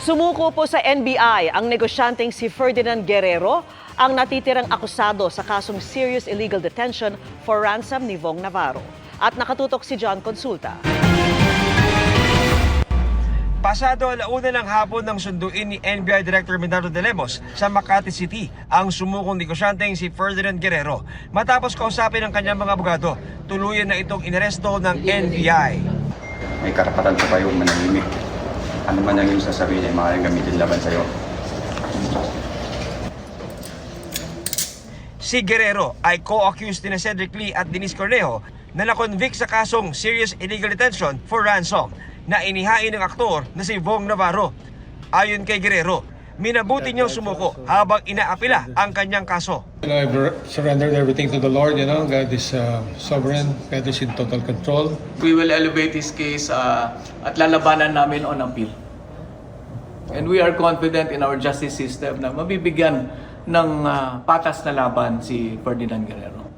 Sumuko po sa NBI ang negosyanteng si Ferdinand Guerrero, ang natitirang akusado sa kasong serious illegal detention for ransom ni Vong Navarro. At nakatutok si John Consulta. Pasado alauna ng hapon ng sunduin ni NBI Director Bernardo de Lemos sa Makati City ang sumukong negosyanteng si Ferdinand Guerrero. Matapos kausapin ng kanyang mga abogado, tuluyan na itong inaresto ng NBI. May karapatan pa kayong manahimik. Ano man ang iyong sasabihin ay maaaring gamitin laban sa'yo. Si Guerrero ay co-accused ni Cedric Lee at Denise Cornejo na na-convict sa kasong serious illegal detention for ransom na inihain ng aktor na si Vong Navarro. Ayon kay Guerrero, minabuti niyang sumuko habang inaapila ang kanyang kaso. I've surrendered everything to the Lord, God is sovereign, God is in total control. We will elevate this case at lalabanan namin on appeal. And we are confident in our justice system na mabibigyan ng patas na laban si Ferdinand Guerrero.